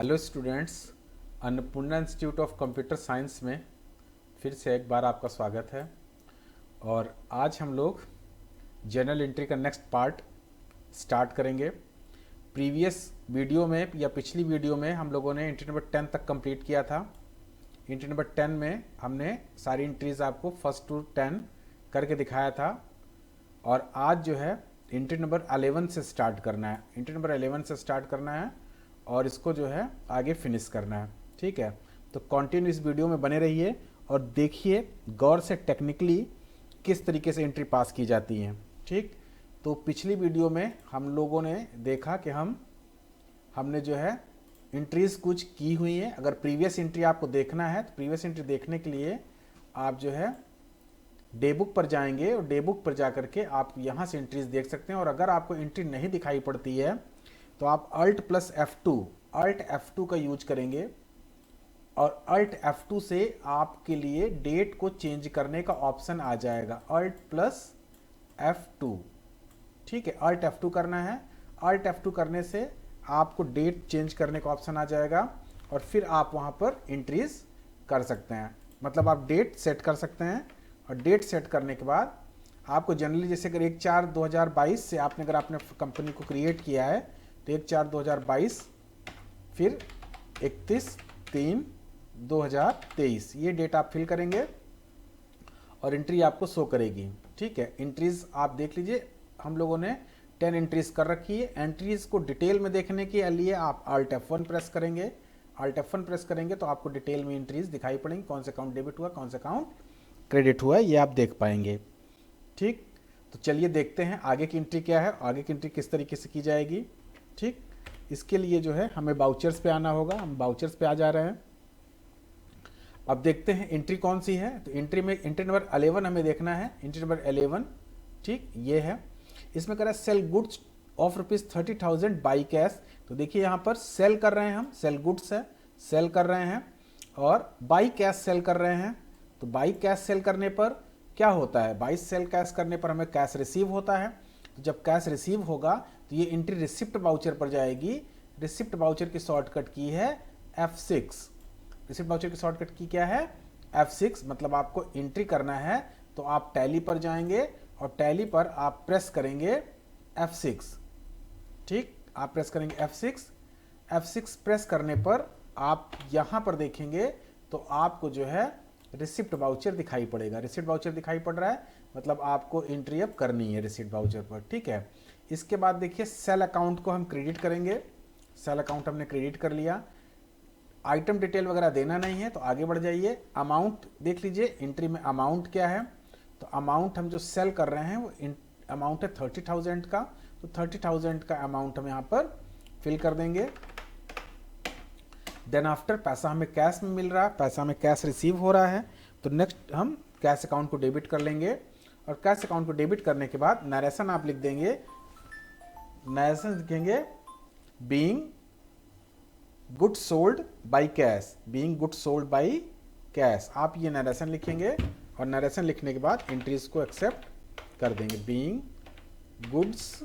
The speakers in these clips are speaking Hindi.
Hello students, Annapurna institute of computer science में फिर से एक बार आपका स्वागत है। और आज हम लोग जर्नल एंट्री का नेक्स्ट पार्ट स्टार्ट करेंगे। प्रीवियस वीडियो में या पिछली वीडियो में हम लोगों ने एंट्री नंबर 10 तक कंप्लीट किया था। एंट्री नंबर 10 में हमने सारी एंट्रीज आपको फर्स्ट टू 10 करके दिखाया था। और आज जो है एंट्री नंबर 11 से स्टार्ट करना है। एंट्री नंबर 11 से स्टार्ट करना है और इसको जो है आगे फिनिश करना है। ठीक है, तो कंटिन्यू इस वीडियो में बने रहिए और देखिए गौर से टेक्निकली किस तरीके से एंट्री पास की जाती है। ठीक, तो पिछली वीडियो में हम लोगों ने देखा कि हमने जो है एंट्रीज कुछ की हुई हैं। अगर प्रीवियस एंट्री आपको देखना है तो प्रीवियस एंट्री देखने के लिए आप जो है डे बुक पर जाएंगे और डे बुक पर जा करके आप यहाँ से एंट्रीज देख सकते हैं। और अगर आपको एंट्री नहीं दिखाई पड़ती है तो आप Alt F2 का यूज करेंगे और Alt F2 से आपके लिए डेट को चेंज करने का ऑप्शन आ जाएगा। Alt+F2, ठीक है, Alt F2 करना है। Alt F2 करने से आपको डेट चेंज करने का ऑप्शन आ जाएगा और फिर आप वहाँ पर एंट्रीज कर सकते हैं। मतलब आप डेट सेट कर सकते हैं और डेट सेट करने के बाद आपको जनरली जैसे अगर 1/4/2022 से आपने अगर आपने कंपनी को क्रिएट किया है तो 1/4/2022 फिर 31/3/2023 ये डेट आप फिल करेंगे और एंट्री आपको शो करेगी। ठीक है, एंट्रीज आप देख लीजिए, हम लोगों ने 10 एंट्रीज कर रखी है। एंट्रीज को डिटेल में देखने के लिए आप Alt F1 प्रेस करेंगे। Alt F1 प्रेस करेंगे तो आपको डिटेल में एंट्रीज दिखाई पड़ेंगी, कौन सा अकाउंट डेबिट हुआ, कौन सा अकाउंट क्रेडिट हुआ, ये आप देख पाएंगे। ठीक, तो चलिए देखते हैं आगे की एंट्री क्या है, आगे की एंट्री किस तरीके से की जाएगी। ठीक, इसके लिए जो है हमें बाउचर्स पे आना होगा। हम बाउचर्स पे आ जा रहे हैं। अब देखते हैं एंट्री कौन सी है। तो एंट्री में एंट्री नंबर 11 हमें देखना है। एंट्री नंबर 11, ठीक, ये है। इसमें कह रहा है sell goods of ₹30,000 by cash. तो देखिए यहाँ पर सेल कर रहे हैं, हम सेल गुड्स है, सेल कर रहे हैं और बाई कैश सेल कर रहे हैं। तो बाई कैश सेल करने पर क्या होता है, बाई सेल कैश करने पर हमें कैश रिसीव होता है। तो जब कैश रिसीव होगा तो ये एंट्री रिसिप्ट बाउचर पर जाएगी। रिसिप्ट बाउचर की शॉर्टकट की है F6। रिसिप्ट बाउचर की शॉर्टकट की क्या है, F6। मतलब आपको एंट्री करना है तो आप टैली पर जाएंगे और टैली पर आप प्रेस करेंगे F6। ठीक, आप प्रेस करेंगे F6। F6 प्रेस करने पर आप यहां पर देखेंगे तो आपको जो है रिसिप्ट बाउचर दिखाई पड़ेगा। रिसिप्ट बाउचर दिखाई पड़ रहा है, मतलब आपको एंट्री अब करनी है रिसिप्ट बाउचर पर। ठीक है, इसके बाद देखिए सेल अकाउंट को हम क्रेडिट करेंगे। सेल अकाउंट हमने क्रेडिट कर लिया। आइटम डिटेल वगैरह देना नहीं है तो आगे बढ़ जाइए। अमाउंट देख लीजिए, एंट्री में अमाउंट क्या है। तो अमाउंट हम जो सेल कर रहे हैं वो अमाउंट है 30,000 का। तो 30,000 का अमाउंट हम यहाँ पर फिल कर देंगे। देन आफ्टर पैसा हमें कैश में मिल रहा है, पैसा हमें कैश रिसीव हो रहा है। तो नेक्स्ट हम कैश अकाउंट को डेबिट कर लेंगे और कैश अकाउंट को डेबिट करने के बाद नरेशन आप लिख देंगे। नरेशन लिखेंगे being good sold by cash, being good sold by cash. आप ये नरेशन लिखेंगे और नरेशन लिखने के बाद एंट्रीज को एक्सेप्ट कर देंगे। Being goods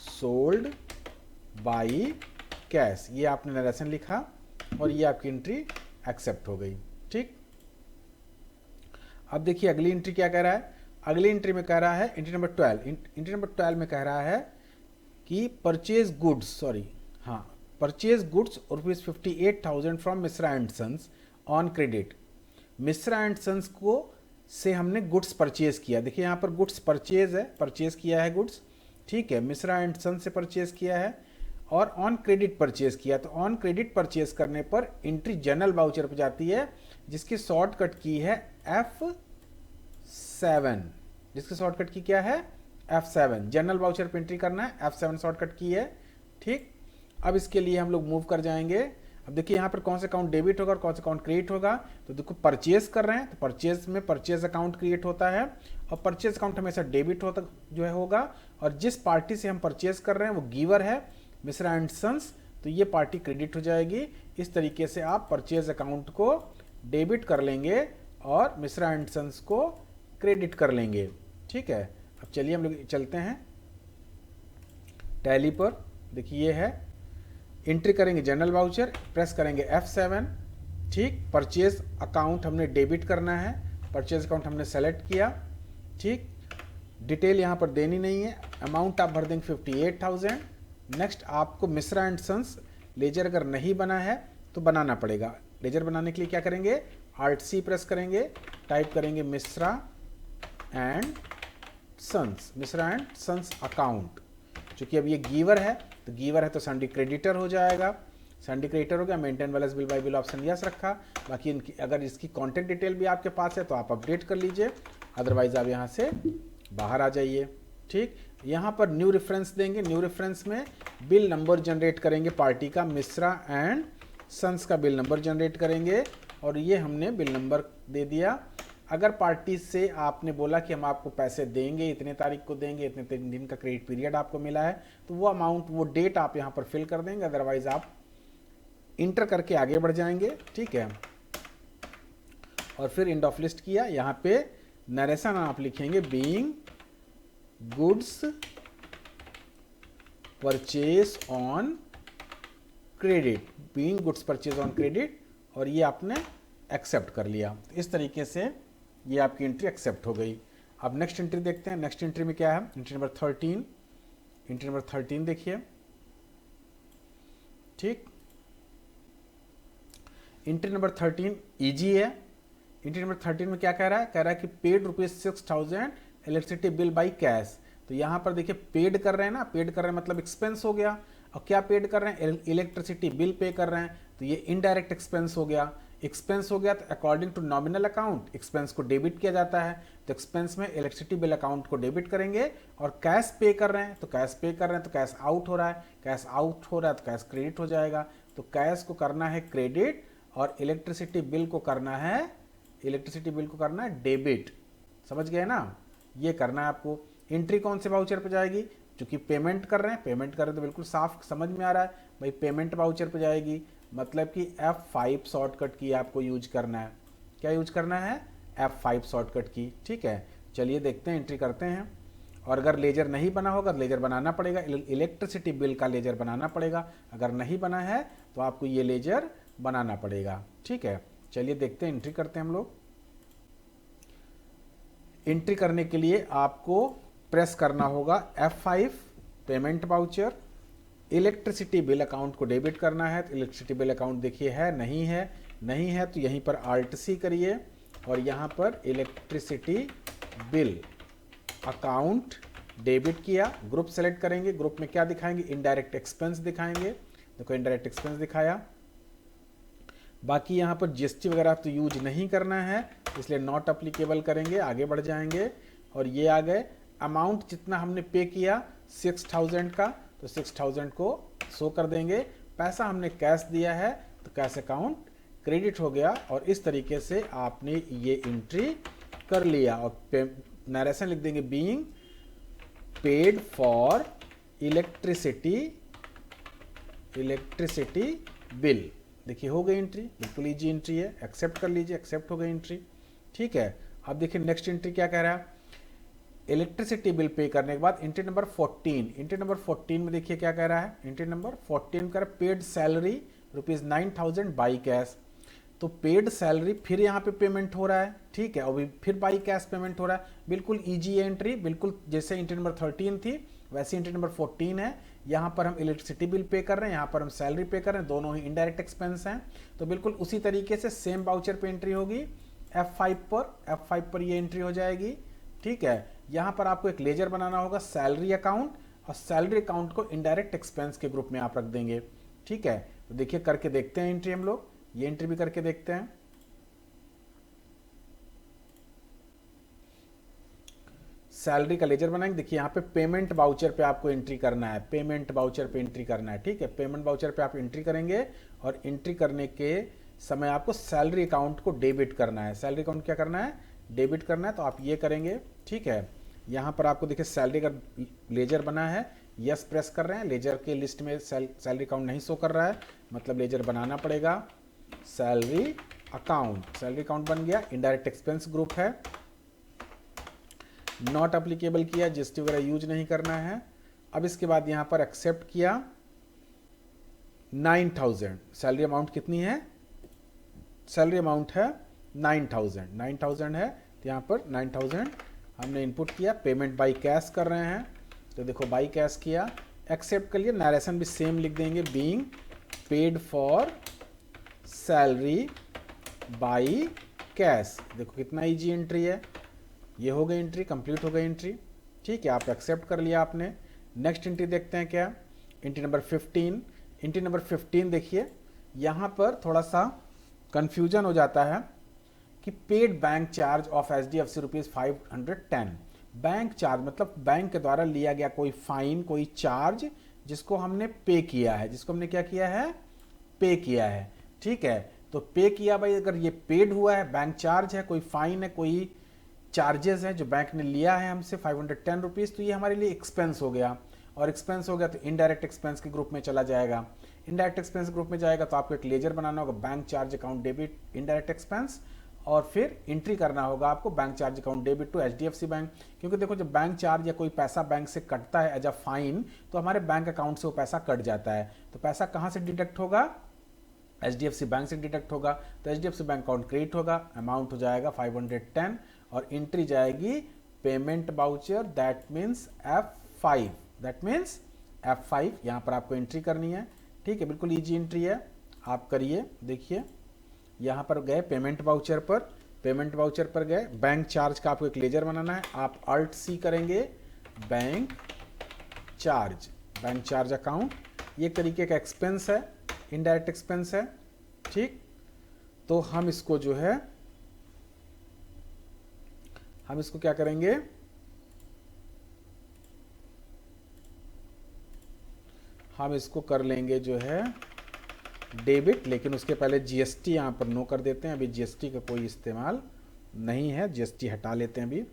sold by cash, ये आपने नरेशन लिखा और ये आपकी एंट्री एक्सेप्ट हो गई। ठीक, अब देखिए अगली एंट्री क्या कह रहा है। अगली एंट्री में कह रहा है एंट्री नंबर 12। एंट्री नंबर 12 में कह रहा है कि purchase goods, purchase goods ₹58,000 from Mishra and sons on credit. Mishra and sons को से हमने गुड्स परचेज किया। देखिए यहाँ पर गुड्स परचेज है, परचेज किया है गुड्स। ठीक है, मिश्रा एंड सन्स से परचेज किया है और ऑन क्रेडिट परचेज किया। तो ऑन क्रेडिट परचेज करने पर एंट्री जनरल बाउचर पर जाती है जिसकी शॉर्टकट की है F7। जिसकी शॉर्टकट की क्या है, F7। जनरल बाउचर पर एंट्री करना है, F7 शॉर्टकट की है। ठीक, अब इसके लिए हम लोग मूव कर जाएंगे। अब देखिए यहाँ पर कौन सा अकाउंट डेबिट होगा और कौन सा अकाउंट क्रिएट होगा। तो देखो परचेज कर रहे हैं तो परचेज में परचेज अकाउंट क्रिएट होता है और परचेज अकाउंट हमेशा डेबिट होता जो है होगा। और जिस पार्टी से हम परचेज कर रहे हैं वो गिवर है मिश्रा एंड सन्स, तो ये पार्टी क्रेडिट हो जाएगी। इस तरीके से आप परचेज अकाउंट को डेबिट कर लेंगे और मिश्रा एंड सन्स को क्रेडिट कर लेंगे। ठीक है, अब चलिए हम लोग चलते हैं टैली पर। देखिए ये है एंट्री करेंगे जनरल वाउचर, प्रेस करेंगे F7, ठीक। परचेज अकाउंट हमने डेबिट करना है, परचेज अकाउंट हमने सेलेक्ट किया, ठीक। डिटेल यहाँ पर देनी नहीं है, अमाउंट आप भर देंगे 58,000। नेक्स्ट आपको मिश्रा एंड सन्स लेजर अगर नहीं बना है तो बनाना पड़ेगा। लेजर बनाने के लिए क्या करेंगे, Alt C प्रेस करेंगे, टाइप करेंगे Mishra and sons, Mishra and sons account. चूंकि अब ये गीवर है तो गीवर है तो सन्डी क्रेडिटर हो जाएगा, सन्डी क्रेडिटर हो गया। Maintain balance bill bye bill option yes रखा। बाकी इनकी अगर इसकी कॉन्टैक्ट डिटेल भी आपके पास है तो आप अपडेट कर लीजिए, अदरवाइज आप यहाँ से बाहर आ जाइए, ठीक। यहाँ पर न्यू रेफरेंस देंगे, न्यू रेफरेंस में बिल नंबर जनरेट करेंगे पार्टी का, मिश्रा एंड सन्स का बिल नंबर जनरेट करेंगे और ये हमने बिल नंबर दे दिया। अगर पार्टी से आपने बोला कि हम आपको पैसे देंगे, इतने तारीख को देंगे, इतने दिन का क्रेडिट पीरियड आपको मिला है, तो वो अमाउंट, वो डेट आप यहाँ पर फिल कर देंगे, अदरवाइज आप इंटर करके आगे बढ़ जाएंगे, ठीक है। और फिर एंड ऑफ लिस्ट किया, यहाँ पे नरेशन आप लिखेंगे being goods purchase on credit, being goods purchase on credit, और ये आपने एक्सेप्ट कर लिया। इस तरीके से ये आपकी एंट्री एक्सेप्ट हो गई। अब नेक्स्ट एंट्री देखते हैं। नेक्स्ट एंट्री में क्या है, एंट्री नंबर 13, एंट्री नंबर 13 देखिए, ठीक। एंट्री नंबर 13 इजी है। एंट्री नंबर 13 में क्या कह रहा है, कह रहा है कि paid ₹6,000 electricity bill by cash. तो यहाँ पर देखिए पेड कर रहे हैं ना, पेड कर रहे हैं मतलब एक्सपेंस हो गया। और क्या पेड कर रहे हैं, इलेक्ट्रिसिटी बिल पे कर रहे हैं, तो ये इनडायरेक्ट एक्सपेंस हो गया। एक्सपेंस हो गया तो according to nominal account expense को डेबिट किया जाता है, तो एक्सपेंस में इलेक्ट्रिसिटी बिल अकाउंट को डेबिट करेंगे। और कैश पे कर रहे हैं तो कैश पे कर रहे हैं तो कैश आउट हो रहा है, कैश आउट हो रहा है तो कैश क्रेडिट हो जाएगा। तो कैश को करना है क्रेडिट और इलेक्ट्रिसिटी बिल को करना है, इलेक्ट्रिसिटी बिल को करना है डेबिट। समझ गए ना, ये करना है आपको। एंट्री कौन से वाउचर पे जाएगी, चूंकि पेमेंट कर रहे हैं, पेमेंट कर रहे हैं तो बिल्कुल साफ समझ में आ रहा है भाई, पेमेंट वाउचर पे जाएगी। मतलब कि F5 शॉर्टकट की आपको यूज करना है। क्या यूज करना है, F5 शॉर्टकट की, ठीक है। चलिए देखते हैं, एंट्री करते हैं। और अगर लेजर नहीं बना होगा तो लेजर बनाना पड़ेगा, इलेक्ट्रिसिटी बिल का लेजर बनाना पड़ेगा। अगर नहीं बना है तो आपको ये लेजर बनाना पड़ेगा, ठीक है। चलिए देखते हैं, एंट्री करते हैं हम लोग। एंट्री करने के लिए आपको प्रेस करना होगा F5 payment voucher, electricity bill account को डेबिट करना है। तो इलेक्ट्रिसिटी बिल अकाउंट देखिए है, नहीं है, नहीं है तो यहीं पर Alt C करिए और यहाँ पर इलेक्ट्रिसिटी बिल अकाउंट डेबिट किया। ग्रुप सेलेक्ट करेंगे, ग्रुप में क्या दिखाएंगे, इनडायरेक्ट एक्सपेंस दिखाएंगे। देखो इनडायरेक्ट एक्सपेंस दिखाया। बाकी यहाँ पर GST वगैरह तो यूज नहीं करना है, इसलिए नॉट अप्लीकेबल करेंगे, आगे बढ़ जाएंगे। और ये आ गए, अमाउंट जितना हमने पे किया 6,000 का, तो 6,000 को शो कर देंगे। पैसा हमने कैश दिया है तो कैश अकाउंट क्रेडिट हो गया। और इस तरीके से आपने ये एंट्री कर लिया। और नरेशन लिख देंगे being paid for electricity bill. देखिए हो गई एंट्री, बिल्कुल इजी एंट्री है, एक्सेप्ट कर लीजिए, एक्सेप्ट हो गई एंट्री, ठीक है। अब देखिए नेक्स्ट एंट्री क्या कह रहा है, इलेक्ट्रिसिटी बिल पे करने के बाद एंट्री नंबर 14, एंट्री नंबर 14 में देखिए क्या कह रहा है, एंट्री नंबर 14 कर पेड सैलरी ₹9,000 बाई कैश। तो पेड सैलरी फिर यहाँ पे पेमेंट हो रहा है, ठीक है, और फिर बाई कैश पेमेंट हो रहा है। बिल्कुल इजी एंट्री, बिल्कुल जैसे एंट्री नंबर 13 थी वैसे एंट्री नंबर 14 है। यहाँ पर हम इलेक्ट्रिसिटी बिल पे कर रहे हैं, यहाँ पर हम सैलरी पे कर रहे हैं, दोनों ही इनडायरेक्ट एक्सपेंस हैं। तो बिल्कुल उसी तरीके से सेम वाउचर पे एंट्री होगी। F5 पर ये एंट्री हो जाएगी, ठीक है। यहाँ पर आपको एक लेजर बनाना होगा सैलरी अकाउंट, और सैलरी अकाउंट को इनडायरेक्ट एक्सपेंस के ग्रुप में आप रख देंगे, ठीक है। तो देखिए करके देखते हैं एंट्री हम लोग, ये एंट्री भी करके देखते हैं। सैलरी का लेजर बनाएंगे, देखिए यहाँ पे पेमेंट वाउचर पे आपको एंट्री करना है, पेमेंट वाउचर पे एंट्री करना है, ठीक है। पेमेंट वाउचर पे आप एंट्री करेंगे और एंट्री करने के समय आपको सैलरी अकाउंट को डेबिट करना है। सैलरी अकाउंट क्या करना है, डेबिट करना है, तो आप ये करेंगे, ठीक है। यहाँ पर आपको देखिए सैलरी का लेजर बना है, यस प्रेस कर रहे हैं। लेजर के लिस्ट में सैलरी अकाउंट नहीं शो कर रहा है, मतलब लेजर बनाना पड़ेगा। सैलरी अकाउंट बन गया, इनडायरेक्ट एक्सपेंस ग्रुप है, नॉट अप्लीकेबल किया, GST वगैरह यूज नहीं करना है। अब इसके बाद यहाँ पर एक्सेप्ट किया, 9,000 सैलरी अमाउंट कितनी है, सैलरी अमाउंट है 9,000 है, तो यहाँ पर 9,000 हमने इनपुट किया। पेमेंट बाई कैश कर रहे हैं, तो देखो बाई कैश किया, एक्सेप्ट कर लिया। नरेशन भी सेम लिख देंगे, being paid for salary by cash. देखो कितना इजी एंट्री है, ये हो गई एंट्री, कंप्लीट हो गई एंट्री। ठीक है, आप एक्सेप्ट कर लिया आपने। नेक्स्ट एंट्री देखते हैं क्या, एंट्री नंबर 15। एंट्री नंबर 15 देखिए, यहाँ पर थोड़ा सा कंफ्यूजन हो जाता है कि paid bank charge of HDFC ₹510। Bank charge मतलब बैंक के द्वारा लिया गया कोई फाइन, कोई चार्ज जिसको हमने पे किया है, जिसको हमने क्या किया है, पे किया है। ठीक है, तो पे किया भाई, अगर ये पेड हुआ है, बैंक चार्ज है, कोई फाइन है, कोई चार्जेस है जो बैंक ने लिया है हमसे ₹510, तो ये हमारे लिए एक्सपेंस हो गया। और एक्सपेंस हो गया तो इनडायरेक्ट एक्सपेंस के ग्रुप में चला जाएगा। इनडायरेक्ट एक्सपेंस ग्रुप में जाएगा तो आपको एक लेजर बनाना होगा, bank charge account debit indirect expense, और फिर एंट्री करना होगा आपको bank charge account debit to HDFC bank. क्योंकि देखो जब बैंक चार्ज या कोई पैसा बैंक से कटता है एज अ फाइन, तो हमारे बैंक अकाउंट से वो पैसा कट जाता है। तो पैसा कहाँ से डिडक्ट होगा, HDFC बैंक से डिडक्ट होगा, तो HDFC बैंक अकाउंट क्रेडिट होगा, अमाउंट हो जाएगा 510, और एंट्री जाएगी payment voucher, that means F5, that means F5। यहाँ पर आपको एंट्री करनी है। ठीक है, बिल्कुल इजी एंट्री है, आप करिए। देखिए यहाँ पर गए पेमेंट बाउचर पर, पेमेंट बाउचर पर गए, बैंक चार्ज का आपको एक लेजर बनाना है, आप Alt+C करेंगे, बैंक चार्ज अकाउंट। ये एक तरीके का एक्सपेंस है, इनडायरेक्ट एक्सपेंस है। ठीक, तो हम इसको जो है, हम इसको क्या करेंगे, हम इसको कर लेंगे जो है डेबिट, लेकिन उसके पहले GST यहाँ पर नो कर देते हैं। अभी GST का कोई इस्तेमाल नहीं है, GST हटा लेते हैं अभी।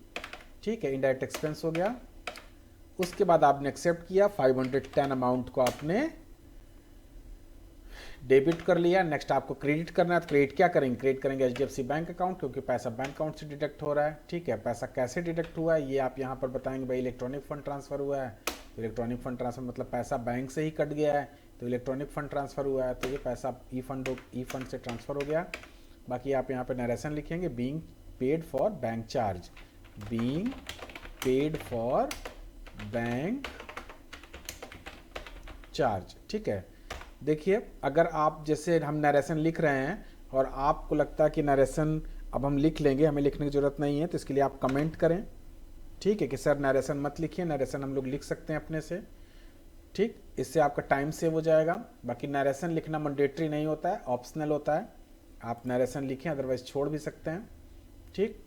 ठीक है, इनडायरेक्ट एक्सपेंस हो गया। उसके बाद आपने एक्सेप्ट किया, 510 अमाउंट को आपने डेबिट कर लिया। नेक्स्ट आपको क्रेडिट करना है, तो क्रेडिट क्या करेंगे, क्रेडिट करेंगे HDFC बैंक अकाउंट, क्योंकि पैसा बैंक अकाउंट से डिडक्ट हो रहा है। ठीक है, पैसा कैसे डिडक्ट हुआ है ये आप यहाँ पर बताएंगे, भाई इलेक्ट्रॉनिक फंड ट्रांसफर हुआ है, तो इलेक्ट्रॉनिक फंड ट्रांसफर मतलब पैसा बैंक से ही कट गया है, तो इलेक्ट्रॉनिक फंड ट्रांसफर हुआ है, तो ये पैसा ई फंड से ट्रांसफर हो गया। बाकी आप यहाँ पर नरेशन लिखेंगे, being paid for bank charge, being paid for bank charge. ठीक है, देखिए अगर आप जैसे हम नरेशन लिख रहे हैं और आपको लगता है कि नरेशन अब हम लिख लेंगे, हमें लिखने की ज़रूरत नहीं है, तो इसके लिए आप कमेंट करें। ठीक है, कि सर नरेशन मत लिखिए, नरेशन हम लोग लिख सकते हैं अपने से। ठीक, इससे आपका टाइम सेव हो जाएगा। बाकी नरेशन लिखना मैंडेटरी नहीं होता है, ऑप्शनल होता है, आप नरेशन लिखें, अदरवाइज छोड़ भी सकते हैं। ठीक,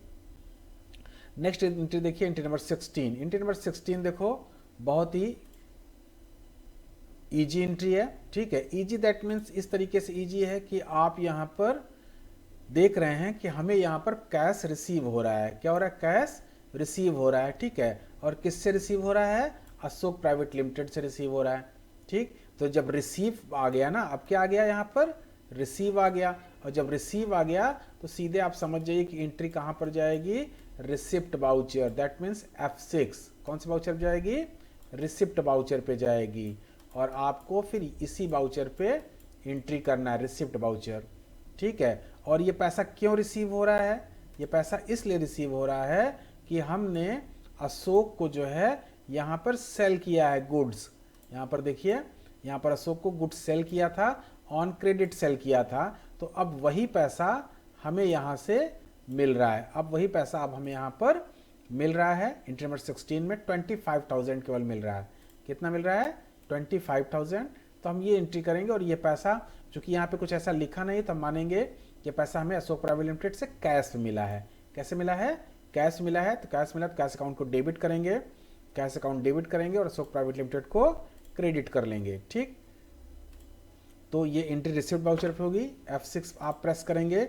नेक्स्ट एंट्री देखिए, एंट्री नंबर 16। एंट्री नंबर 16 देखो बहुत ही ईजी एंट्री है। ठीक है, ईजी दैट मीन्स इस तरीके से ईजी है कि आप यहाँ पर देख रहे हैं कि हमें यहाँ पर कैश रिसीव हो रहा है। क्या हो रहा है, कैश रिसीव हो रहा है। ठीक है, और किससे रिसीव हो रहा है, अशोक प्राइवेट लिमिटेड से रिसीव हो रहा है। ठीक, तो जब रिसीव आ गया ना, अब क्या आ गया यहाँ पर, रिसीव आ गया, और जब रिसीव आ गया तो सीधे आप समझ जाइए कि एंट्री कहाँ पर जाएगी, receipt voucher, that means F6। कौन सी बाउचर जाएगी, रिसिप्ट बाउचर पे जाएगी, और आपको फिर इसी बाउचर पे एंट्री करना है, रिसिप्ट बाउचर। ठीक है, और ये पैसा क्यों रिसीव हो रहा है, ये पैसा इसलिए रिसीव हो रहा है कि हमने अशोक को जो है यहाँ पर सेल किया है गुड्स। यहाँ पर देखिए, यहाँ पर अशोक को गुड्स सेल किया था, ऑन क्रेडिट सेल किया था, तो अब वही पैसा हमें यहाँ से मिल रहा है। अब वही पैसा अब हमें यहाँ पर मिल रहा है। एंट्री नंबर 16 में 25,000 केवल मिल रहा है। कितना मिल रहा है, 25,000। तो हम ये एंट्री करेंगे, और ये पैसा चूंकि यहाँ पे कुछ ऐसा लिखा नहीं, तो हम मानेंगे कि पैसा हमें अशोक प्राइवेट लिमिटेड से कैश मिला है। कैसे मिला है, कैश मिला है, तो कैश मिला तो कैश अकाउंट को डेबिट करेंगे, कैश अकाउंट डेबिट करेंगे और अशोक प्राइवेट लिमिटेड को क्रेडिट कर लेंगे। ठीक, तो ये एंट्री रिसिप्ट बाउचर पे होगी। F6 आप प्रेस करेंगे,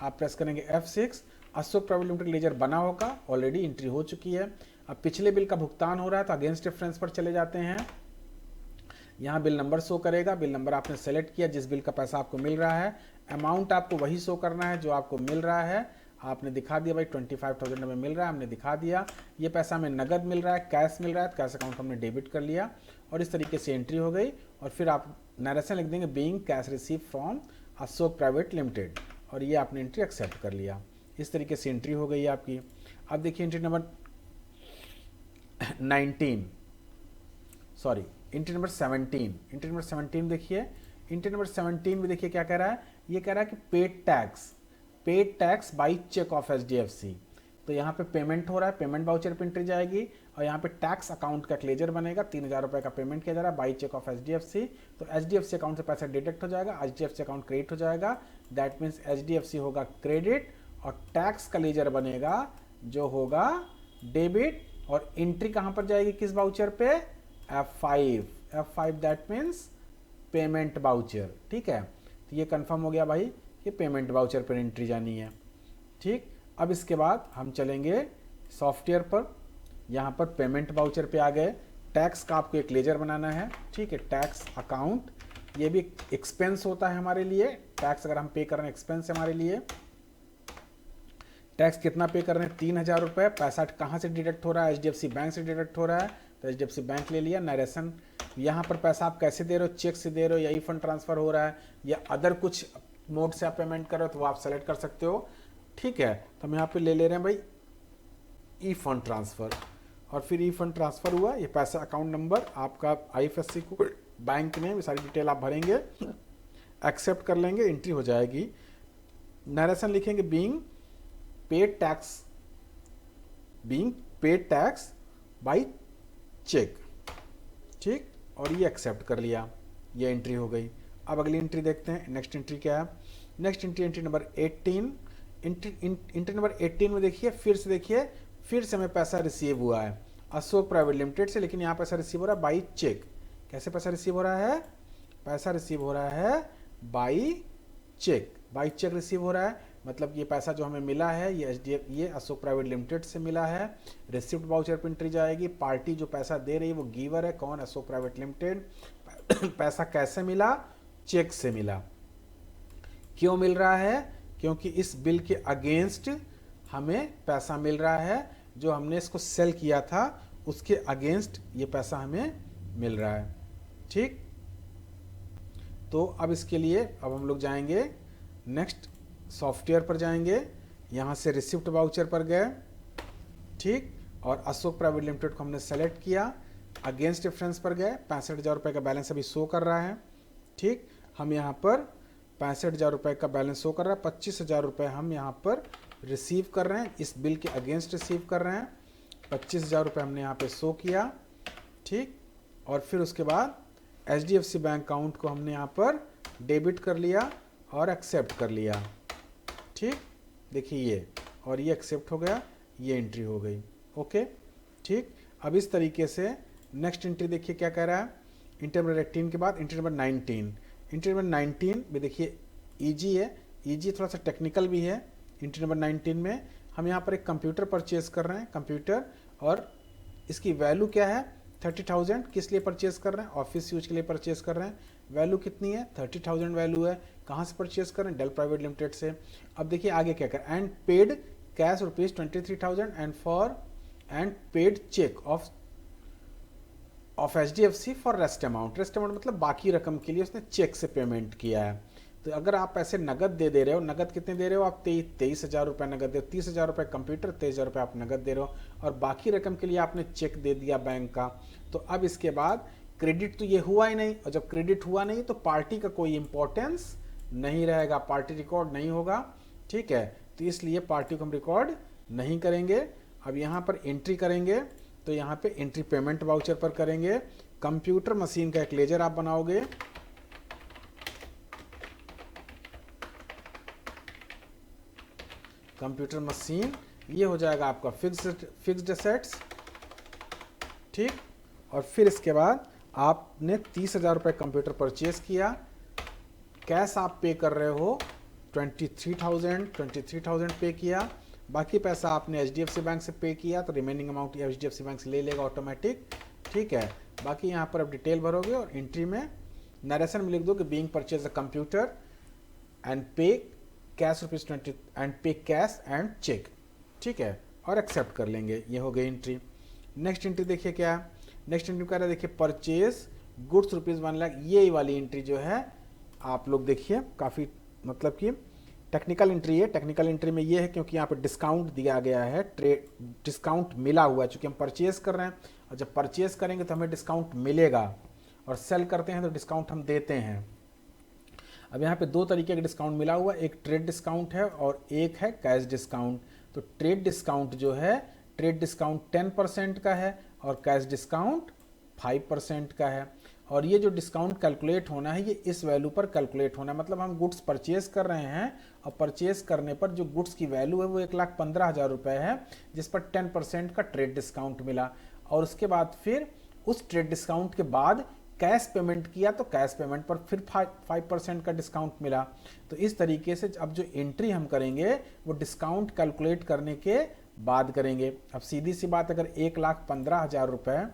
आप प्रेस करेंगे F6, Ashok private limited laser बना होगा, ऑलरेडी एंट्री हो चुकी है। अब पिछले बिल का भुगतान हो रहा है, तो अगेंस्ट रेफरेंस पर चले जाते हैं। यहाँ बिल नंबर शो करेगा, बिल नंबर आपने सेलेक्ट किया, जिस बिल का पैसा आपको मिल रहा है, अमाउंट आपको वही शो करना है जो आपको मिल रहा है। आपने दिखा दिया भाई 25,000 हमें मिल रहा है, हमने दिखा दिया। ये पैसा हमें नगद मिल रहा है, कैश मिल रहा है, तो कैश अकाउंट हमने डेबिट कर लिया, और इस तरीके से एंट्री हो गई। और फिर आप नरेशन लिख देंगे being cash receive from Ashok private limited, और ये आपने एंट्री एक्सेप्ट कर लिया। इस तरीके से एंट्री हो गई आपकी। अब देखिए entry number 19, sorry entry number 17, entry number 17 देखिए। एंट्री नंबर 17 में देखिए क्या कह रहा है, ये कह रहा है कि paid tax by cheque of HDFC. तो यहाँ पे पेमेंट हो रहा है, पेमेंट वाउचर पे एंट्री जाएगी और यहाँ पे टैक्स अकाउंट का क्लेजर बनेगा, 3000 रुपये का पेमेंट किया जा रहा है बाई चेक ऑफ एचडीएफसी। तो एचडीएफसी अकाउंट से पैसा डिडक्ट हो जाएगा, एचडीएफसी अकाउंट क्रेडिट हो जाएगा, दैट मीन्स एचडीएफसी होगा क्रेडिट और टैक्स का लेजर बनेगा जो होगा डेबिट। और एंट्री कहाँ पर जाएगी किस वाउचर पे, F5 that means payment voucher. ठीक है, तो ये कंफर्म हो गया भाई कि पेमेंट वाउचर पर एंट्री जानी है। ठीक, अब इसके बाद हम चलेंगे सॉफ्टवेयर पर। यहाँ पर पेमेंट वाउचर पे आ गए, टैक्स का आपको एक लेजर बनाना है। ठीक है, टैक्स अकाउंट, ये भी एक्सपेंस होता है हमारे लिए। टैक्स अगर हम पे कर रहे हैं एक्सपेंस है हमारे लिए। टैक्स कितना पे कर रहे हैं, 3000 रुपये। पैसा कहाँ से डिडक्ट हो रहा है, एचडीएफसी बैंक से डिडक्ट हो रहा है, तो एचडीएफसी बैंक ले लिया। नरेशन, यहाँ पर पैसा आप कैसे दे रहे हो, चेक से दे रहे हो या ई फंड ट्रांसफर हो रहा है या अदर कुछ मोड से आप पेमेंट कर रहे हो, तो वो आप सेलेक्ट कर सकते हो। ठीक है, तो हम यहाँ पे ले रहे हैं भाई ई फंड ट्रांसफर, और फिर ई फंड ट्रांसफर हुआ। ये पैसा अकाउंट नंबर आपका, आईएफएससी कोड, बैंक नेम, ये सारी डिटेल आप भरेंगे, एक्सेप्ट कर लेंगे, एंट्री हो जाएगी। नरेशन लिखेंगे being paid tax by cheque. ठीक, और ये एक्सेप्ट कर लिया, ये एंट्री हो गई। अब अगली एंट्री देखते हैं, नेक्स्ट एंट्री क्या है। Next entry number 18। Entry number 18 में देखिए, फिर से हमें पैसा रिसीव हुआ है अशोक प्राइवेट लिमिटेड से, लेकिन यहाँ पैसा रिसीव हो रहा है बाई चेक। कैसे पैसा रिसीव हो रहा है, पैसा रिसीव हो रहा है बाई चेक रिसीव हो रहा है। मतलब ये पैसा जो हमें मिला है ये अशोक प्राइवेट लिमिटेड से मिला है। रिसिप्ट वाउचर पर एंट्री जाएगी। पार्टी जो पैसा दे रही है वो गिवर है, कौन, अशोक प्राइवेट लिमिटेड। पैसा कैसे मिला, चेक से मिला। क्यों मिल रहा है, क्योंकि इस बिल के अगेंस्ट हमें पैसा मिल रहा है, जो हमने इसको सेल किया था उसके अगेंस्ट ये पैसा हमें मिल रहा है। ठीक, तो अब इसके लिए अब हम लोग जाएंगे नेक्स्ट सॉफ्टवेयर पर जाएंगे, यहाँ से रिसिप्ट वाउचर पर गए। ठीक, और अशोक प्राइवेट लिमिटेड को हमने सेलेक्ट किया, अगेंस्ट रेफरेंस पर गए, 65,000 रुपये का बैलेंस अभी शो कर रहा है। ठीक, हम यहाँ पर 65,000 रुपये का बैलेंस शो कर रहा है, 25,000 रुपये हम यहाँ पर रिसीव कर रहे हैं, इस बिल के अगेंस्ट रिसीव कर रहे हैं। 25,000 रुपये हमने यहाँ पे शो किया। ठीक, और फिर उसके बाद एचडीएफसी बैंक अकाउंट को हमने यहाँ पर डेबिट कर लिया और एक्सेप्ट कर लिया। ठीक, देखिए ये, और ये एक्सेप्ट हो गया, ये एंट्री हो गई। ओके, ठीक, अब इस तरीके से नेक्स्ट एंट्री देखिए क्या कह रहा है। एंट्री नंबर 18 के बाद एंट्री नंबर 19। एंट्री नंबर 19 में देखिए ईजी है, ईजी थोड़ा सा टेक्निकल भी है। एंट्री नंबर 19 में हम यहाँ पर एक कंप्यूटर परचेज कर रहे हैं, कंप्यूटर, और इसकी वैल्यू क्या है, 30,000। किस लिए परचेज कर रहे हैं, ऑफिस यूज के लिए परचेज कर रहे हैं। वैल्यू कितनी है, 30,000 वैल्यू है। कहाँ से परचेज कर रहे हैं, डेल प्राइवेट लिमिटेड से। अब देखिए आगे क्या कर, and paid cash ₹23,000 and paid cheque of HDFC for rest amount. Rest amount मतलब बाकी रकम के लिए उसने चेक से पेमेंट किया है। तो अगर आप पैसे नगद दे रहे हो, नगद कितने दे रहे हो आप, 23,000 रुपये नगद दे रहे हो, 30,000 रुपये कंप्यूटर, 23,000 रुपये आप नगद दे रहे हो, और बाकी रकम के लिए आपने चेक दे दिया बैंक का। तो अब इसके बाद क्रेडिट तो ये हुआ ही नहीं, और जब क्रेडिट हुआ नहीं तो पार्टी का कोई इंपॉर्टेंस नहीं रहेगा, पार्टी रिकॉर्ड नहीं होगा। ठीक है, तो इसलिए पार्टी को हम रिकॉर्ड नहीं करेंगे। अब यहाँ पर एंट्री करेंगे, तो यहाँ पे एंट्री पेमेंट वाउचर पर करेंगे। कंप्यूटर मशीन का एक लेजर आप बनाओगे, कंप्यूटर मशीन, ये हो जाएगा आपका फिक्स्ड एसेट्स। ठीक, और फिर इसके बाद आपने 30,000 रुपये कंप्यूटर परचेज किया, कैश आप पे कर रहे हो 23,000 पे किया, बाकी पैसा आपने एचडीएफसी बैंक से पे किया, तो रिमेनिंग अमाउंट एचडीएफसी बैंक से ले लेगा ऑटोमेटिक। ठीक है, बाकी यहाँ पर आप डिटेल भरोगे और एंट्री में नरेशन में लिख दो कि being purchase a computer and पे कैश ₹20 एंड पे कैश एंड चेक। ठीक है, और एक्सेप्ट कर लेंगे, ये हो गई एंट्री। नेक्स्ट एंट्री देखिए क्या है, नेक्स्ट एंट्री कह रहा है, देखिए परचेज गुड्स ₹1,00,000, ये वाली एंट्री जो है आप लोग देखिए काफ़ी मतलब कि टेक्निकल एंट्री है। टेक्निकल एंट्री में ये है क्योंकि यहाँ पे डिस्काउंट दिया गया है, ट्रेड डिस्काउंट मिला हुआ है, चूँकि हम परचेज कर रहे हैं और जब परचेज करेंगे तो हमें डिस्काउंट मिलेगा और सेल करते हैं तो डिस्काउंट हम देते हैं। अब यहाँ पे दो तरीके का डिस्काउंट मिला हुआ, एक ट्रेड डिस्काउंट है और एक है कैश डिस्काउंट। तो ट्रेड डिस्काउंट जो है, ट्रेड डिस्काउंट 10% का है और कैश डिस्काउंट 5% का है। और ये जो डिस्काउंट कैलकुलेट होना है ये इस वैल्यू पर कैलकुलेट होना है, मतलब हम गुड्स परचेज कर रहे हैं और परचेज करने पर जो गुड्स की वैल्यू है वो 1,15,000 रुपये है, जिस पर 10% का ट्रेड डिस्काउंट मिला। और उसके बाद फिर उस ट्रेड डिस्काउंट के बाद कैश पेमेंट किया तो कैश पेमेंट पर फिर 5% का डिस्काउंट मिला। तो इस तरीके से अब जो एंट्री हम करेंगे वो डिस्काउंट कैलकुलेट करने के बाद करेंगे। अब सीधी सी बात, अगर 1,15,000 रुपये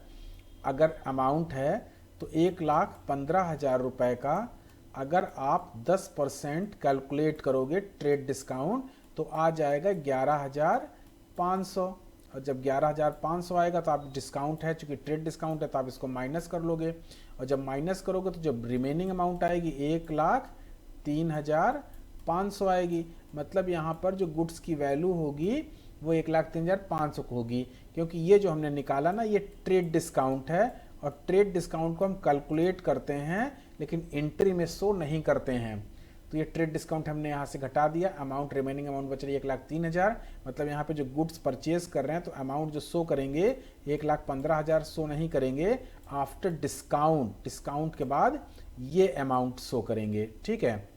अगर अमाउंट है तो 1,15,000 रुपये का अगर आप 10% कैलकुलेट करोगे ट्रेड डिस्काउंट तो आ जाएगा 11,500। और जब 11,500 आएगा तो आप डिस्काउंट है, चूंकि ट्रेड डिस्काउंट है तो आप इसको माइनस कर लोगे और जब माइनस करोगे तो जब रिमेनिंग अमाउंट आएगी 1,03,500 आएगी। मतलब यहाँ पर जो गुड्स की वैल्यू होगी वो 1,03,500 को होगी, क्योंकि ये जो हमने निकाला ना ये ट्रेड डिस्काउंट है और ट्रेड डिस्काउंट को हम कैलकुलेट करते हैं लेकिन एंट्री में शो नहीं करते हैं। तो ये ट्रेड डिस्काउंट हमने यहाँ से घटा दिया, अमाउंट रिमेनिंग अमाउंट बच रही है 1,03,000। मतलब यहाँ पे जो गुड्स परचेज कर रहे हैं तो अमाउंट जो शो करेंगे 1,15,000 शो नहीं करेंगे, आफ्टर डिस्काउंट, डिस्काउंट के बाद ये अमाउंट शो करेंगे। ठीक है,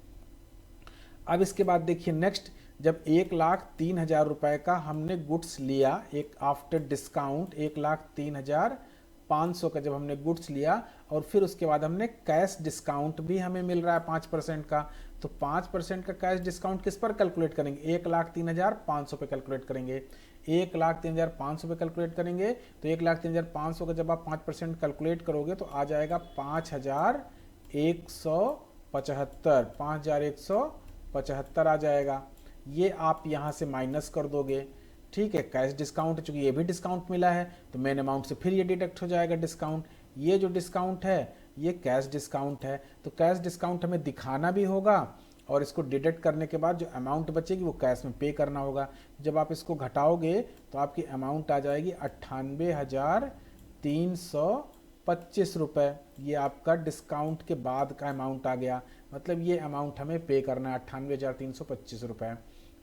अब इसके बाद देखिए नेक्स्ट, जब 1,03,000 रुपये का हमने गुड्स लिया, एक आफ्टर डिस्काउंट 1,03,500 का जब हमने गुड्स लिया और फिर उसके बाद हमने कैश डिस्काउंट भी हमें मिल रहा है 5% का, तो 5% का कैश डिस्काउंट किस पर कैलकुलेट करेंगे? 1,03,500 पे कैलकुलेट करेंगे। 1,03,500 पे कैलकुलेट करेंगे तो 1,03,500 का जब आप 5% कैलकुलेट करोगे तो आ जाएगा 5,175, 5,175 आ जाएगा। ये आप यहाँ से माइनस कर दोगे। ठीक है, कैश डिस्काउंट चूंकि ये भी डिस्काउंट मिला है तो मेन अमाउंट से फिर ये डिडक्ट हो जाएगा डिस्काउंट। ये जो डिस्काउंट है ये कैश डिस्काउंट है, तो कैश डिस्काउंट हमें दिखाना भी होगा और इसको डिडक्ट करने के बाद जो अमाउंट बचेगी वो कैश में पे करना होगा। जब आप इसको घटाओगे तो आपकी अमाउंट आ जाएगी 98,325 रुपये। ये आपका डिस्काउंट के बाद का अमाउंट आ गया, मतलब ये अमाउंट हमें पे करना है 98,325 रुपये।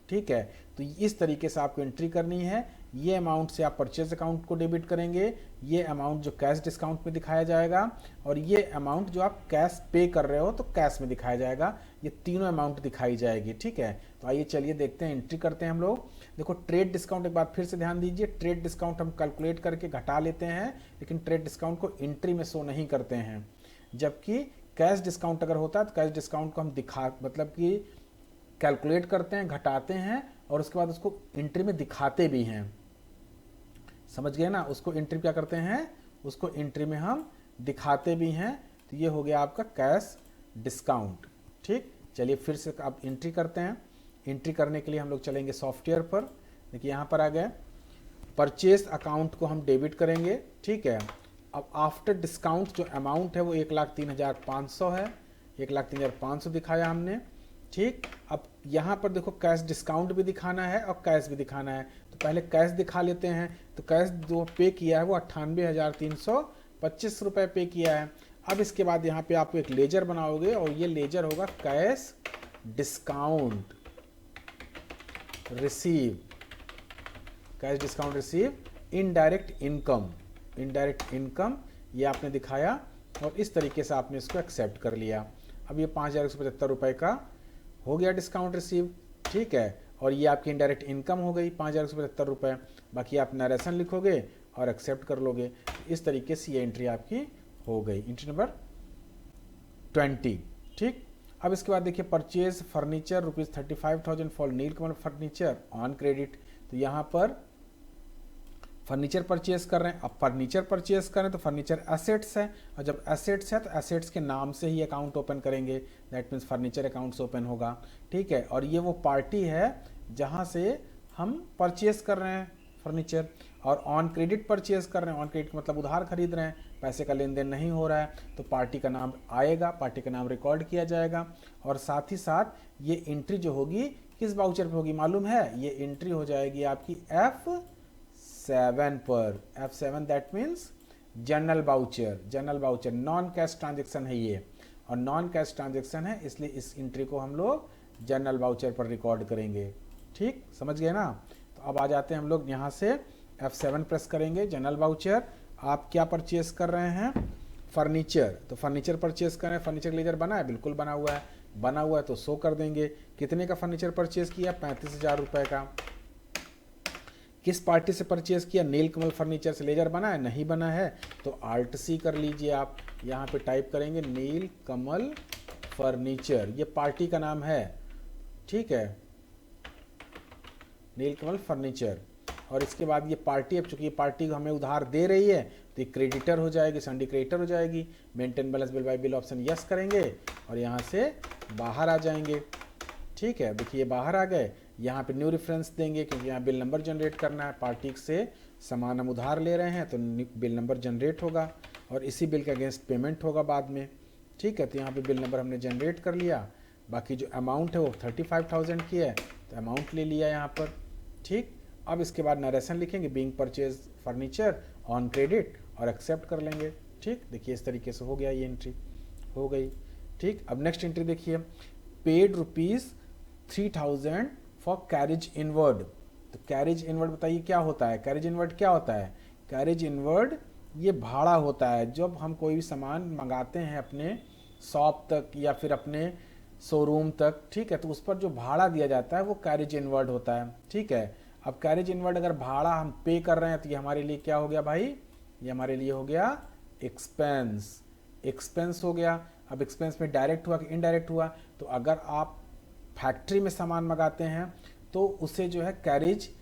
ठीक है, तो इस तरीके से आपको एंट्री करनी है। ये अमाउंट से आप परचेज अकाउंट को डेबिट करेंगे, ये अमाउंट जो कैश डिस्काउंट में दिखाया जाएगा और ये अमाउंट जो आप कैश पे कर रहे हो तो कैश में दिखाया जाएगा। ये तीनों अमाउंट दिखाई जाएगी। ठीक है, तो आइए चलिए देखते हैं, एंट्री करते हैं हम लोग। देखो ट्रेड डिस्काउंट एक बार फिर से ध्यान दीजिए, ट्रेड डिस्काउंट हम कैलकुलेट करके घटा लेते हैं लेकिन ट्रेड डिस्काउंट को एंट्री में शो नहीं करते हैं। जबकि कैश डिस्काउंट अगर होता है तो कैश डिस्काउंट को हम मतलब कि कैलकुलेट करते हैं, घटाते हैं और उसके बाद उसको एंट्री में दिखाते भी हैं। समझ गए ना, उसको एंट्री क्या करते हैं, उसको एंट्री में हम दिखाते भी हैं। तो ये हो गया आपका कैश डिस्काउंट। ठीक, चलिए फिर से आप एंट्री करते हैं। एंट्री करने के लिए हम लोग चलेंगे सॉफ्टवेयर पर। देखिए यहाँ पर आ गए, परचेज अकाउंट को हम डेबिट करेंगे। ठीक है, अब आफ्टर डिस्काउंट जो अमाउंट है वो 1,03,500 है, 1,03,500 दिखाया हमने। ठीक, अब यहाँ पर देखो कैश डिस्काउंट भी दिखाना है और कैश भी दिखाना है, तो पहले कैश दिखा लेते हैं। तो कैश जो पे किया है वो 98,325 रुपये पे किया है। अब इसके बाद यहाँ पे आप एक लेजर बनाओगे और ये लेजर होगा cash discount receive, cash discount receive indirect income, indirect income ये आपने दिखाया और इस तरीके से आपने इसको एक्सेप्ट कर लिया। अब ये 5,175 रुपये का हो गया डिस्काउंट रिसीव। ठीक है, और ये आपकी इनडायरेक्ट इनकम हो गई 5,175 रुपये। बाकी आप नरेशन लिखोगे और एक्सेप्ट कर लोगे। इस तरीके से ये एंट्री आपकी हो गई, एंट्री नंबर 20। ठीक, अब इसके बाद देखिए purchase furniture ₹35,000 for Nilkamal furniture on credit. तो यहाँ पर फर्नीचर परचेज कर रहे हैं। अब फर्नीचर परचेज करें तो फर्नीचर एसेट्स है और जब एसेट्स है तो एसेट्स के नाम से ही अकाउंट ओपन करेंगे, that means furniture accounts open होगा। ठीक है, और ये वो पार्टी है जहाँ से हम परचेज कर रहे हैं फर्नीचर। और ऑन क्रेडिट परचेज कर रहे हैं, ऑन क्रेडिट मतलब उधार खरीद रहे हैं, पैसे का लेन देन नहीं हो रहा है, तो पार्टी का नाम आएगा, पार्टी का नाम रिकॉर्ड किया जाएगा। और साथ ही साथ ये एंट्री जो होगी किस वाउचर पे होगी मालूम है, ये एंट्री हो जाएगी आपकी F7 पर। F7 that means general voucher. General voucher non cash transaction है ये, और नॉन कैश ट्रांजेक्शन है, इसलिए इस एंट्री को हम लोग जनरल वाउचर पर रिकॉर्ड करेंगे। ठीक, समझ गए ना। तो अब आ जाते हैं हम लोग यहाँ से F7 प्रेस करेंगे। जनरल वाउचर, आप क्या परचेस कर रहे हैं, फर्नीचर, तो फर्नीचर परचेस कर रहे हैं। फर्नीचर लेजर बना है, बिल्कुल बना हुआ है, बना हुआ है तो शो कर देंगे। कितने का फर्नीचर परचेस किया, 35,000 रुपये का। किस पार्टी से परचेज किया, नीलकमल फर्नीचर से। लेजर बना है, नहीं बना है तो Alt C कर लीजिए। आप यहाँ पे टाइप करेंगे नीलकमल फर्नीचर, ये पार्टी का नाम है, ठीक है, नीलकमल फर्नीचर। और इसके बाद ये पार्टी, अब चूंकि ये पार्टी हमें उधार दे रही है तो ये क्रेडिटर हो जाएगी, संडे क्रेडिटर हो जाएगी। Maintain balance bill bye bill option yes करेंगे और यहाँ से बाहर आ जाएंगे। ठीक है, देखिए बाहर आ गए। यहाँ पे न्यू रेफरेंस देंगे क्योंकि यहाँ बिल नंबर जनरेट करना है, पार्टी से सामान हम उधार ले रहे हैं तो बिल नंबर जनरेट होगा और इसी बिल के अगेंस्ट पेमेंट होगा बाद में। ठीक है, तो यहाँ पे बिल नंबर हमने जनरेट कर लिया। बाकी जो अमाउंट है वो 35,000 की है तो अमाउंट ले लिया यहाँ पर। ठीक, अब इसके बाद नरेशन लिखेंगे, being purchase furniture on credit, और एक्सेप्ट कर लेंगे। ठीक, देखिए इस तरीके से हो गया, ये एंट्री हो गई। ठीक, अब नेक्स्ट एंट्री देखिए, पेड ₹3,000 फॉर कैरेज इनवर्ड। तो कैरेज इनवर्ड बताइए क्या होता है, कैरेज इनवर्ड क्या होता है। कैरेज इनवर्ड ये भाड़ा होता है, जब हम कोई भी सामान मंगाते हैं अपने शॉप तक या फिर अपने शोरूम तक, ठीक है, तो उस पर जो भाड़ा दिया जाता है वो कैरेज इनवर्ड होता है। ठीक है, अब कैरेज इनवर्ड अगर भाड़ा हम पे कर रहे हैं तो ये हमारे लिए क्या हो गया भाई, ये हमारे लिए हो गया एक्सपेंस। एक्सपेंस हो गया। अब एक्सपेंस में डायरेक्ट हुआ कि इनडायरेक्ट हुआ, तो अगर आप फैक्ट्री में सामान मंगाते हैं तो उसे जो है कैरेज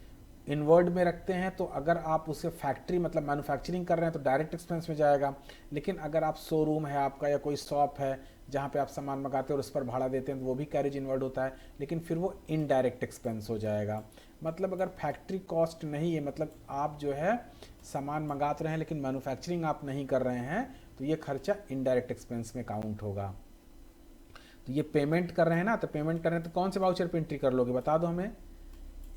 इनवर्ड में रखते हैं, तो अगर आप उसे फैक्ट्री मतलब मैन्युफैक्चरिंग कर रहे हैं तो डायरेक्ट एक्सपेंस में जाएगा। लेकिन अगर आप शोरूम है आपका या कोई शॉप है जहाँ पे आप सामान मंगाते हैं और उस पर भाड़ा देते हैं तो वो भी कैरेज इनवर्ड होता है, लेकिन फिर वो इनडायरेक्ट एक्सपेंस हो जाएगा। मतलब अगर फैक्ट्री कॉस्ट नहीं है, मतलब आप जो है सामान मंगा रहे हैं लेकिन मैन्युफैक्चरिंग आप नहीं कर रहे हैं, तो ये खर्चा इनडायरेक्ट एक्सपेंस में काउंट होगा। तो ये पेमेंट कर रहे हैं ना, तो पेमेंट कर रहे हैं तो कौन से वाउचर पे एंट्री कर लोगे बता दो हमें।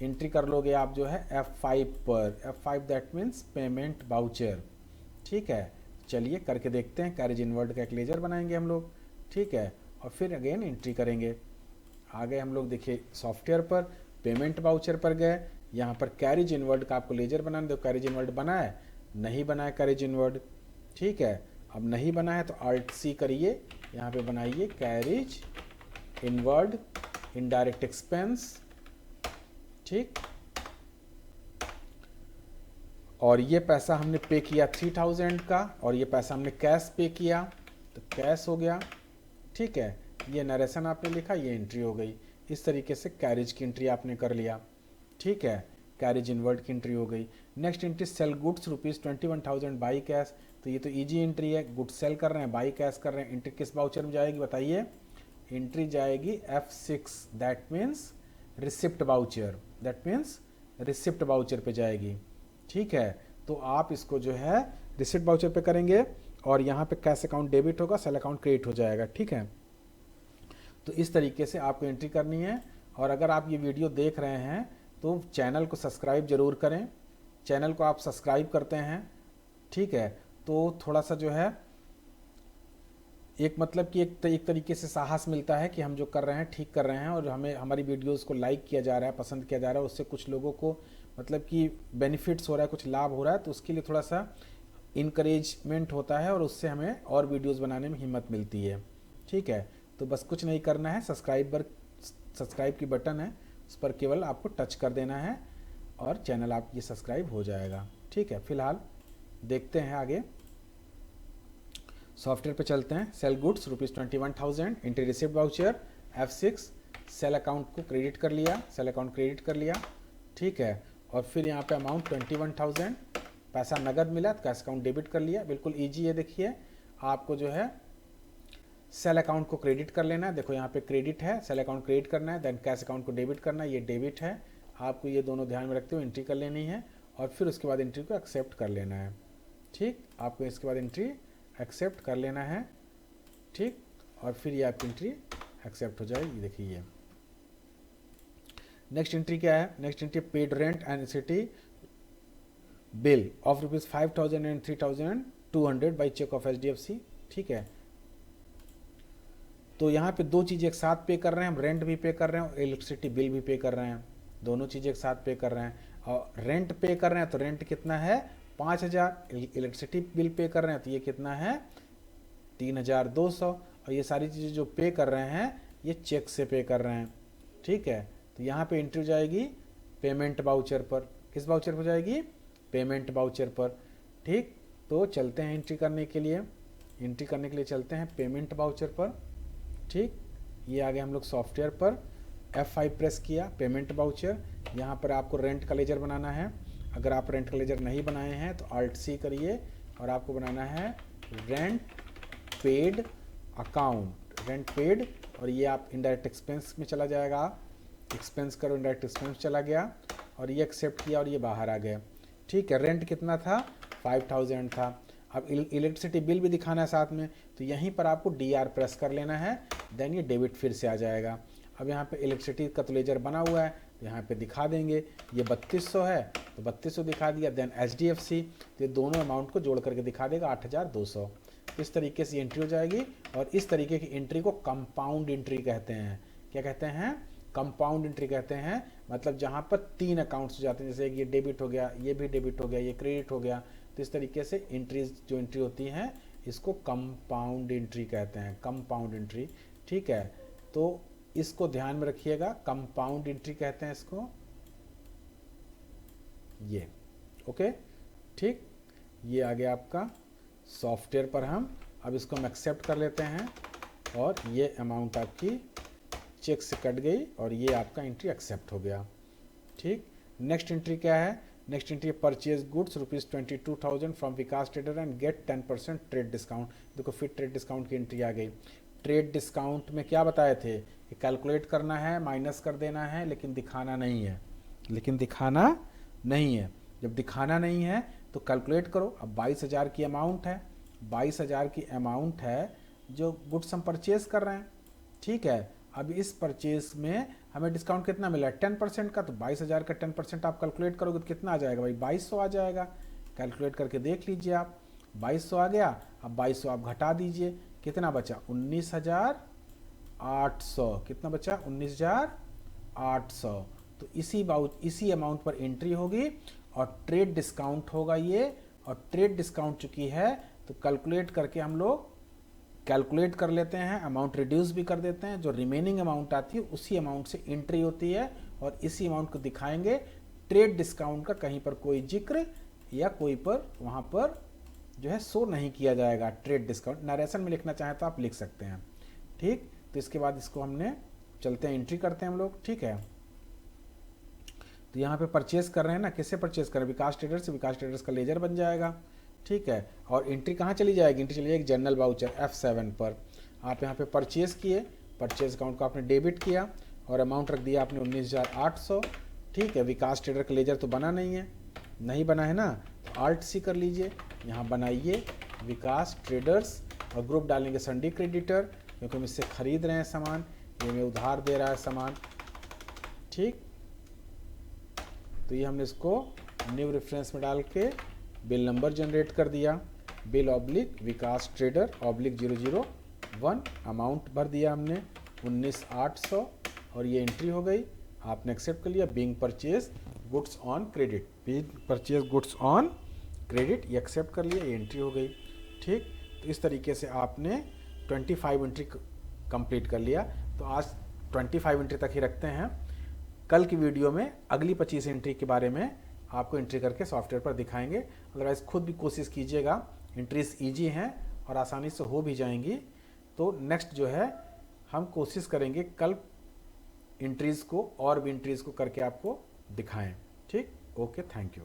एंट्री कर लोगे आप जो है F5 पर। F5 that means payment voucher. ठीक है, चलिए करके देखते हैं। कैरेज इनवर्ड का एक लेजर बनाएंगे हम लोग, ठीक है, और फिर अगेन एंट्री करेंगे। आ गए हम लोग, देखिए सॉफ्टवेयर पर, पेमेंट वाउचर पर गए, यहाँ पर कैरेज इनवर्ड का आपको लेजर बनाना, दो कैरेज इनवर्ड बना है, नहीं बना है कैरेज इनवर्ड। ठीक है, अब नहीं बना है तो Alt C करिए, यहाँ पे बनाइए कैरेज इनवर्ड इनडायरेक्ट एक्सपेंस। ठीक, और ये पैसा हमने पे किया 3,000 का, और ये पैसा हमने कैश पे किया तो कैश हो गया। ठीक है, ये नरेशन आपने लिखा, ये एंट्री हो गई। इस तरीके से कैरेज की एंट्री आपने कर लिया। ठीक है, कैरेज इनवर्ड की एंट्री हो गई। Next entry sell goods ₹21,000 by cash. तो ये तो इजी एंट्री है, गुड्स सेल कर रहे हैं, बाई कैश कर रहे हैं। एंट्री किस वाउचर में जाएगी बताइए, एंट्री जाएगी F6 that means receipt voucher, that means receipt voucher पे जाएगी। ठीक है, तो आप इसको जो है रिसिप्ट वाउचर पे करेंगे और यहाँ पे कैश अकाउंट डेबिट होगा, सेल अकाउंट क्रेडिट हो जाएगा। ठीक है, तो इस तरीके से आपको एंट्री करनी है। और अगर आप ये वीडियो देख रहे हैं तो चैनल को सब्सक्राइब जरूर करें। चैनल को आप सब्सक्राइब करते हैं, ठीक है, तो थोड़ा सा जो है एक मतलब कि एक तरीके से साहस मिलता है कि हम जो कर रहे हैं ठीक कर रहे हैं, और हमें हमारी वीडियोस को लाइक किया जा रहा है, पसंद किया जा रहा है, उससे कुछ लोगों को मतलब कि बेनिफिट्स हो रहा है, कुछ लाभ हो रहा है, तो उसके लिए थोड़ा सा इनकरेजमेंट होता है और उससे हमें और वीडियोस बनाने में हिम्मत मिलती है। ठीक है, तो बस कुछ नहीं करना है, सब्सक्राइब की बटन है उस पर केवल आपको टच कर देना है और चैनल आप ये सब्सक्राइब हो जाएगा। ठीक है, फिलहाल देखते हैं आगे, सॉफ्टवेयर पे चलते हैं। Sell goods ₹21,000, entry receipt voucher F6, sale account को क्रेडिट कर लिया, सेल अकाउंट क्रेडिट कर लिया। ठीक है, और फिर यहाँ पे अमाउंट 21,000, पैसा नगद मिला तो कैश अकाउंट डेबिट कर लिया। बिल्कुल ईजी है, देखिए आपको जो है सेल अकाउंट को क्रेडिट कर लेना है। देखो यहाँ पे क्रेडिट है, सेल अकाउंट क्रेडिट करना है, देन कैश अकाउंट को डेबिट करना है, ये डेबिट है। आपको ये दोनों ध्यान में रखते हुए एंट्री कर लेनी है और फिर उसके बाद एंट्री को एक्सेप्ट कर लेना है। ठीक, आपको इसके बाद एंट्री एक्सेप्ट कर लेना है। ठीक, और फिर ये आपकी एंट्री एक्सेप्ट हो जाएगी। देखिए ये नेक्स्ट एंट्री क्या है, next entry paid rent and city bill of ₹5,000 and 3,200 by cheque of HDFC। ठीक है, तो यहाँ पे दो चीज़ एक साथ पे कर रहे हैं, हम रेंट भी पे कर रहे हैं और इलेक्ट्रिसिटी बिल भी पे कर रहे हैं, दोनों चीज़ें एक साथ पे कर रहे हैं। और रेंट पे कर रहे हैं तो रेंट कितना है 5,000, इलेक्ट्रिसिटी बिल पे कर रहे हैं तो ये कितना है 3,200, और ये सारी चीज़ें जो पे कर रहे हैं ये चेक से पे कर रहे हैं। ठीक है, तो यहाँ पे एंट्री हो जाएगी पेमेंट बाउचर पर। किस बाउचर पर जाएगी, पेमेंट बाउचर पर। ठीक, तो चलते हैं एंट्री करने के लिए, एंट्री करने के लिए चलते हैं पेमेंट बाउचर पर। ठीक, ये आगे हम लोग सॉफ्टवेयर पर F5 प्रेस किया, पेमेंट बाउचर। यहाँ पर आपको रेंट का लेजर बनाना है। अगर आप रेंट का लेजर नहीं बनाए हैं तो Alt+C करिए और आपको बनाना है rent paid account, rent paid, और ये आप इनडायरेक्ट एक्सपेंस में चला जाएगा, एक्सपेंस करो, इनडायरेक्ट एक्सपेंस चला गया और ये एक्सेप्ट किया और ये बाहर आ गया। ठीक है, रेंट कितना था 5,000 था। अब इलेक्ट्रिसिटी बिल भी दिखाना है साथ में, तो यहीं पर आपको DR प्रेस कर लेना है, देन ये डेबिट फिर से आ जाएगा। अब यहाँ पे इलेक्ट्रिसिटी का तो लेजर बना हुआ है, तो यहाँ पे दिखा देंगे ये 3200 है तो 3200 दिखा दिया, देन HDFC, तो ये दोनों अमाउंट को जोड़ करके दिखा देगा 8,200। इस तरीके से एंट्री हो जाएगी। और इस तरीके की एंट्री को कंपाउंड एंट्री कहते हैं। क्या कहते हैं, कंपाउंड एंट्री कहते हैं। मतलब जहाँ पर 3 अकाउंट्स हो जाते हैं, जैसे ये डेबिट हो गया, ये भी डेबिट हो गया, ये क्रेडिट हो गया, तो इस तरीके से एंट्रीज जो एंट्री होती हैं इसको कंपाउंड एंट्री कहते हैं, कंपाउंड एंट्री। ठीक है, तो इसको ध्यान में रखिएगा, कंपाउंड एंट्री कहते हैं इसको, ये ओके। ठीक, ये आ गया आपका सॉफ्टवेयर पर। अब इसको हम एक्सेप्ट कर लेते हैं और ये अमाउंट आपकी चेक से कट गई और ये आपका एंट्री एक्सेप्ट हो गया। ठीक, नेक्स्ट एंट्री क्या है, next entry purchase goods ₹22,000 from Vikas trader and get 10% trade discount. देखो फिर ट्रेड डिस्काउंट की एंट्री आ गई। ट्रेड डिस्काउंट में क्या बताए थे कि कैलकुलेट करना है, माइनस कर देना है, लेकिन दिखाना नहीं है, लेकिन दिखाना नहीं है। जब दिखाना नहीं है तो कैलकुलेट करो। अब 22,000 की अमाउंट है, 22,000 की अमाउंट है जो गुड्स हम परचेज कर रहे हैं। ठीक है, अब इस परचेज में हमें डिस्काउंट कितना मिला है 10% का, तो 22,000 का 10% आप कैलकुलेट करोगे तो कितना आ जाएगा भाई 2,200 आ जाएगा। कैलकुलेट करके देख लीजिए आप, 2,200 आ गया। अब 2,200 आप घटा दीजिए, कितना बचा 19,800, कितना बचा 19,800। तो इसी अमाउंट पर एंट्री होगी और ट्रेड डिस्काउंट होगा ये। और ट्रेड डिस्काउंट चुकी है तो कैलकुलेट करके हम लोग कैलकुलेट कर लेते हैं, अमाउंट रिड्यूस भी कर देते हैं, जो रिमेनिंग अमाउंट आती है उसी अमाउंट से एंट्री होती है और इसी अमाउंट को दिखाएंगे। ट्रेड डिस्काउंट का कहीं पर कोई जिक्र या कोई पर वहाँ पर जो है शो नहीं किया जाएगा। ट्रेड डिस्काउंट नरेशन में लिखना चाहें तो आप लिख सकते हैं। ठीक, तो इसके बाद इसको हमने चलते हैं एंट्री करते हैं हम लोग। ठीक है, तो यहाँ पे परचेज कर रहे हैं ना, किससे परचेज कर रहे हैं विकास ट्रेडर्स से, विकास ट्रेडर्स का लेजर बन जाएगा। ठीक है, और एंट्री कहाँ चली जाएगी, एंट्री चली जाएगी जनरल वाउचर F7 पर। आप यहाँ पे परचेज किए, परचेज अकाउंट को आपने डेबिट किया और अमाउंट रख दिया आपने 19,800। ठीक है, विकास ट्रेडर का लेजर तो बना नहीं है, नहीं बना है ना, तो Alt+C कर लीजिए, यहाँ बनाइए विकास ट्रेडर्स और ग्रुप डालेंगे संडी क्रेडिटर, क्योंकि हम इससे खरीद रहे हैं सामान, ये हमें उधार दे रहा है सामान। ठीक, तो ये हमने इसको न्यू रेफरेंस में डाल के बिल नंबर जनरेट कर दिया, बिल ऑब्लिक विकास ट्रेडर ऑब्लिक 001, अमाउंट भर दिया हमने 19,800 और ये एंट्री हो गई। आपने एक्सेप्ट कर लिया, being purchase goods on credit, being purchase goods on credit, ये एक्सेप्ट कर लिया, ये एंट्री हो गई। ठीक, तो इस तरीके से आपने 25 एंट्री कंप्लीट कर लिया। तो आज 25 एंट्री तक ही रखते हैं। कल की वीडियो में अगली 25 एंट्री के बारे में आपको एंट्री करके सॉफ्टवेयर पर दिखाएंगे। अदरवाइज खुद भी कोशिश कीजिएगा, एंट्रीज ईजी हैं और आसानी से हो भी जाएंगी। तो नेक्स्ट जो है हम कोशिश करेंगे कल एंट्रीज को और भी एंट्रीज को करके आपको दिखाएं। ठीक, ओके, थैंक यू।